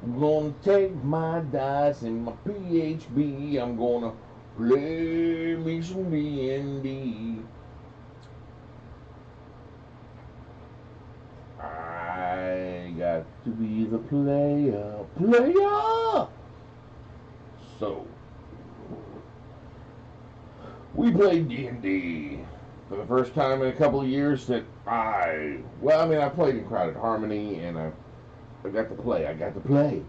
I'm gonna take my dice and my PHB. I'm gonna play me some D&D. I got to be the player. So we played D&D for the first time in a couple of years that I played in Crowded Harmony, and I got to play. I got to play.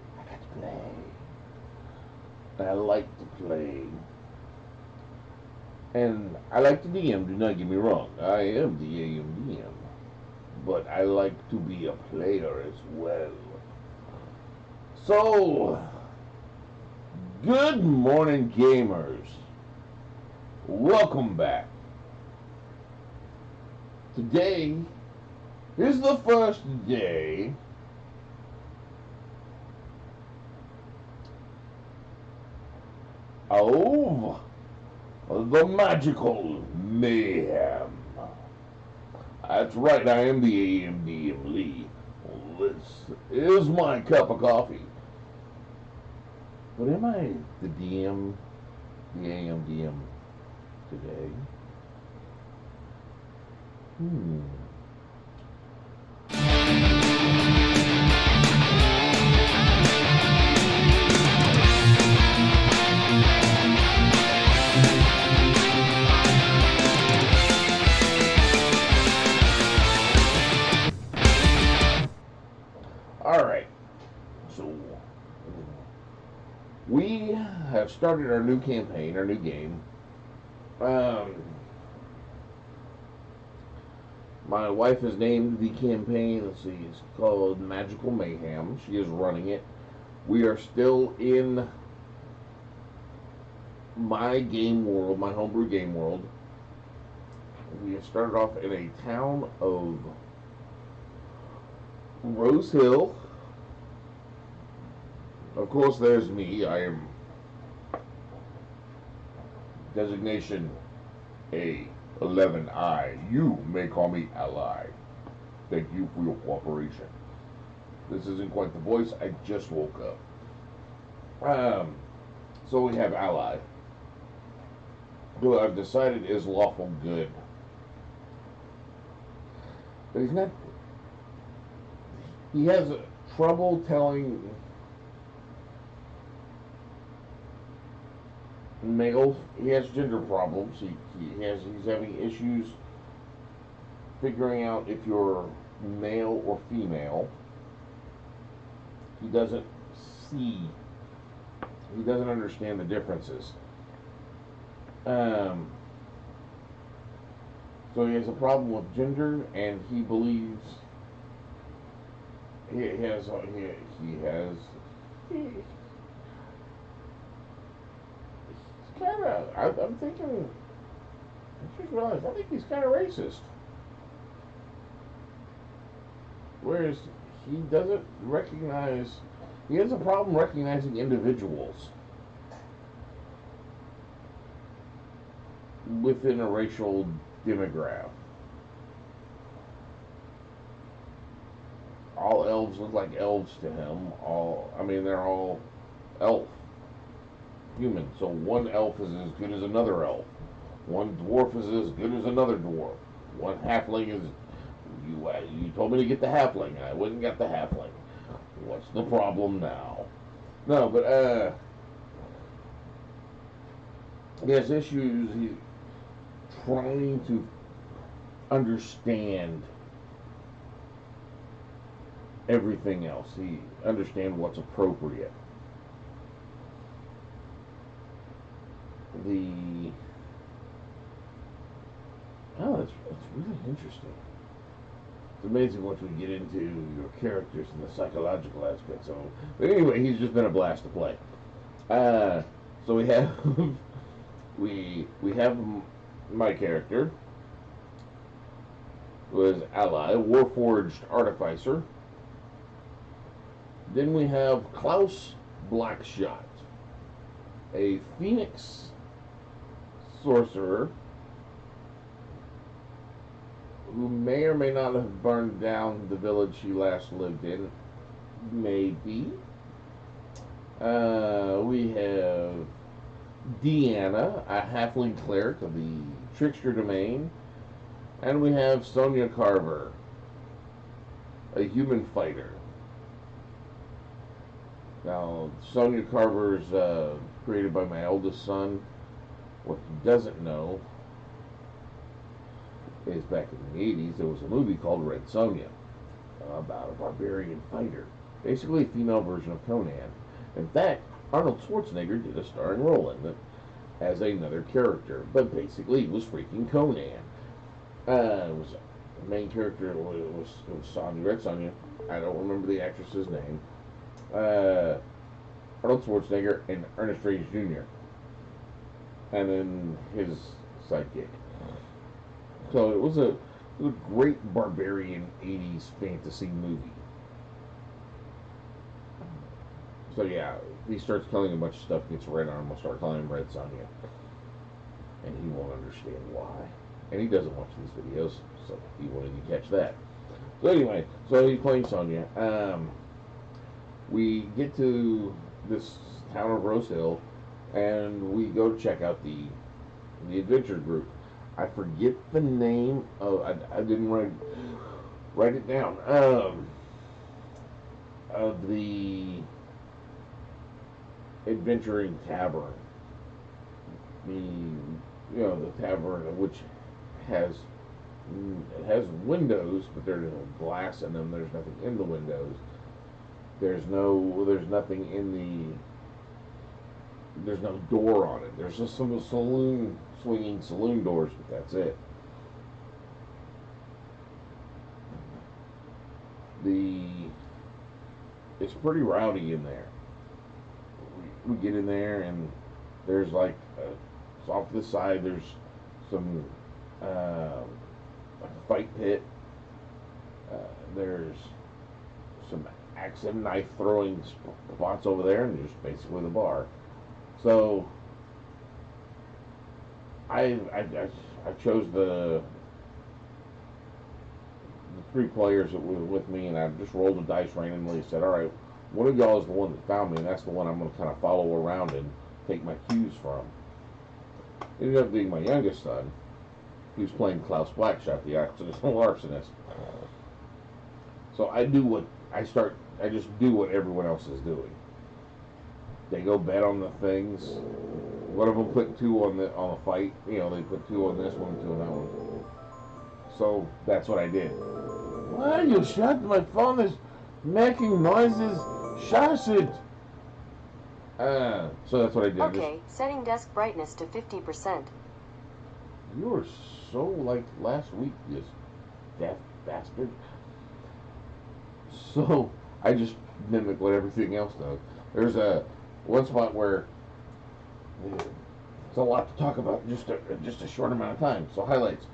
I like to play. And I like to DM, do not get me wrong. I am the AMDM. But I like to be a player as well. So, good morning, gamers. Welcome back. Today is the first day of the Magickal Mayhem. That's right, I am the AMDM Lee. This is my cup of coffee. But am I the DM, the AMDM today? Alright, so we have started our new campaign, our new game. My wife has named the campaign, let's see, it's called Magickal Mayhem. She is running it. We are still in my game world, my homebrew game world. We have started off in a town of Rose Hill. Of course, there's me. I am designation A11I. You may call me Ally. Thank you for your cooperation. This isn't quite the voice. I just woke up. So we have Ally, who I've decided is lawful good. But he's not. He has trouble telling males. He has gender problems. He's having issues figuring out if you're male or female. He doesn't see. He doesn't understand the differences. So he has a problem with gender, and he believes he's kind of. I'm thinking. I just realized. I think he's kind of racist. Whereas he doesn't recognize. He has a problem recognizing individuals within a racial demographic. All elves look like elves to him. They're all elf human. So one elf is as good as another elf. One dwarf is as good as another dwarf. One halfling is. You told me to get the halfling, and I wouldn't get the halfling. What's the problem now? No, but he has issues. He's trying to understand everything else. He understand what's appropriate. It's really interesting. It's amazing once we get into your characters and the psychological aspect. But anyway, he's just been a blast to play. So we have we have my character, who is Ally, Warforged Artificer. Then we have Klaus Blackshot, a Phoenix sorcerer who may or may not have burned down the village she last lived in. Maybe. We have Deanna, a halfling cleric of the Trickster domain, and we have Sonia Carver, a human fighter. Now, Sonia Carver's created by my eldest son. What he doesn't know is back in the 80s, there was a movie called Red Sonja about a barbarian fighter. Basically a female version of Conan. In fact, Arnold Schwarzenegger did a starring role in it as another character, but basically it was freaking Conan. It was the main character was Sonya, Red Sonja. I don't remember the actress's name. Arnold Schwarzenegger and Ernest Reyes Jr. And then his sidekick. So it was a great barbarian 80s fantasy movie. So yeah, he starts killing a bunch of stuff, gets red on him, we'll start calling him Red Sonja. And he won't understand why. And he doesn't watch these videos, so he wanted to catch that. So anyway, so he's playing Sonya. We get to this town of Rose Hill, and we go check out the adventure group. I forget the name of. I didn't write it down. Of the adventuring tavern. The tavern which has windows, but there's no glass in them. There's nothing in the windows. There's nothing in the. There's no door on it. There's just some swinging saloon doors, but that's it. It's pretty rowdy in there. We get in there and there's like so off to the side there's some like a fight pit. There's some axe and knife throwing spots over there, and just basically the bar. So I chose the 3 players that were with me, and I just rolled the dice randomly. Said, all right, one of y'all is the one that found me, and that's the one I'm going to kind of follow around and take my cues from. It ended up being my youngest son. He was playing Klaus Blackshot, the accidental arsonist. So I just do what everyone else is doing. They go bet on the things. One of them put 2 on a fight. They put 2 on this one, 2 on that one. So that's what I did. Why you shot? My phone is making noises. Shush it. So that's what I did. Okay, setting desk brightness to 50%. You were so like last week, you deaf bastard. So I just mimic what everything else does. There's one spot where it's a lot to talk about in just a short amount of time. So highlights.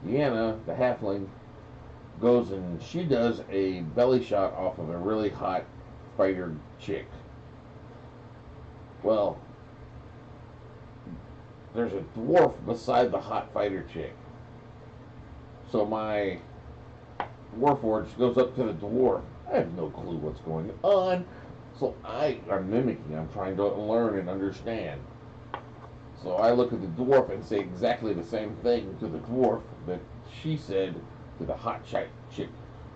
Deanna, the halfling, goes and she does a belly shot off of a really hot fighter chick. Well, there's a dwarf beside the hot fighter chick. So my warforged goes up to the dwarf. I have no clue what's going on. So I'm mimicking. I'm trying to learn and understand. So I look at the dwarf and say exactly the same thing to the dwarf that she said to the hot chick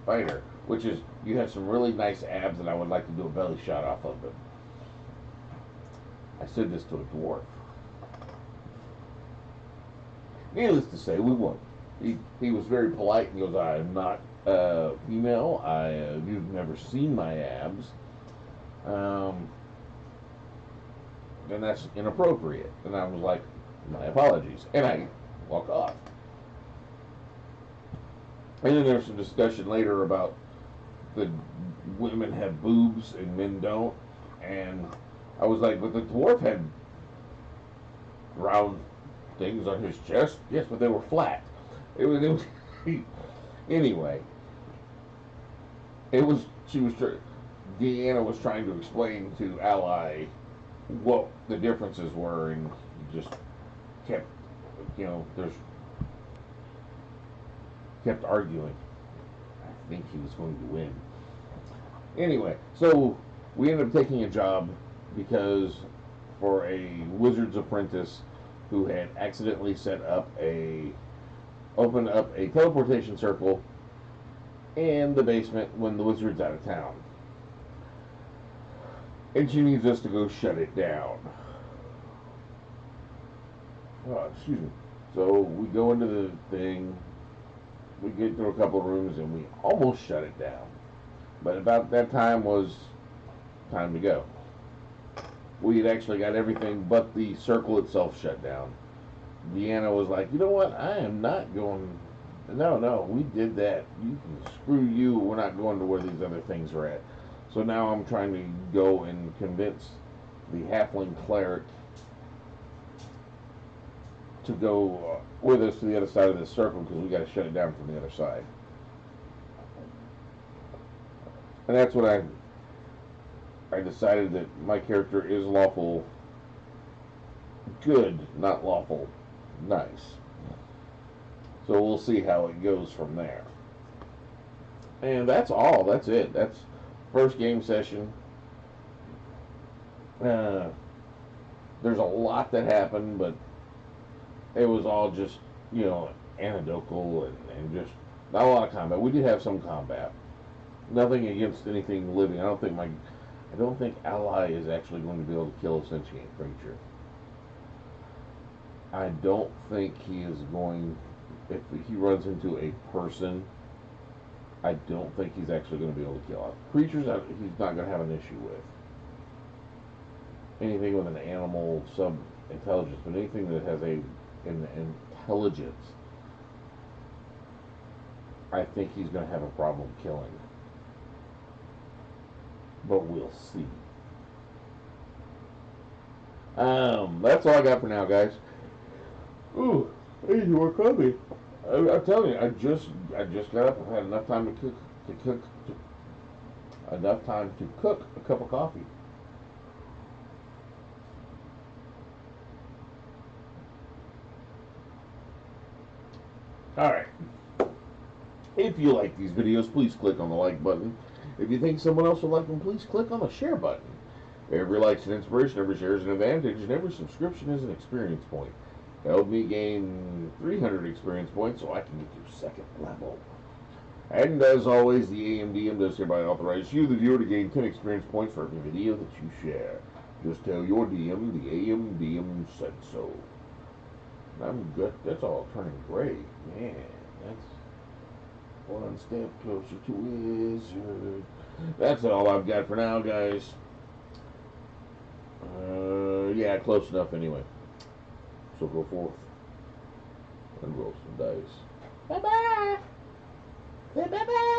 fighter, which is, you have some really nice abs and I would like to do a belly shot off of them. I said this to a dwarf. Needless to say, we won. He was very polite and goes, I am not female. You've never seen my abs. And that's inappropriate. And I was like, my apologies. And I walk off. And then there's some discussion later about the women have boobs and men don't. And I was like, but the dwarf had round things on his chest. Yes, but they were flat. Anyway. Deanna was trying to explain to Ally what the differences were, and he just kept arguing. I think he was going to win. Anyway, so we ended up taking a job because for a wizard's apprentice who had accidentally opened up a teleportation circle in the basement when the wizard's out of town. And she needs us to go shut it down. Oh, excuse me. So we go into the thing, we get through a couple of rooms, and we almost shut it down. But about that time was time to go. We had actually got everything but the circle itself shut down. Deanna was like, you know what, I am not going, no, we did that. You can screw you, we're not going to where these other things are at. So now I'm trying to go and convince the halfling cleric to go with us to the other side of this circle because we got to shut it down from the other side. And that's when I decided that my character is lawful good, not lawful nice. So we'll see how it goes from there. And that's all. That's it. That's first game session. There's a lot that happened, but it was all just, anecdotal and just not a lot of combat. We did have some combat. Nothing against anything living. I don't think Ally is actually going to be able to kill a sentient creature. I don't think he is going, if he runs into a person, I don't think he's actually going to be able to kill it. Creatures he's not going to have an issue with. Anything with an animal sub-intelligence, but anything that has an intelligence, I think he's going to have a problem killing. But we'll see. That's all I got for now, guys. Ooh, I need more coffee. I'm telling you, I just got up. I've had enough time to cook a cup of coffee. All right. If you like these videos, please click on the like button. If you think someone else would like them, please click on the share button. Every like's an inspiration, every share is an advantage, and every subscription is an experience point. Help me gain 300 experience points so I can get to second level. And as always, the AMDM does hereby authorize you, the viewer, to gain 10 experience points for every video that you share. Just tell your DM the AMDM said so. I'm good. That's all turning gray. Man, that's one step closer to wizard. That's all I've got for now, guys. Yeah, close enough anyway. So go forth and roll some dice. Bye-bye. Bye-bye.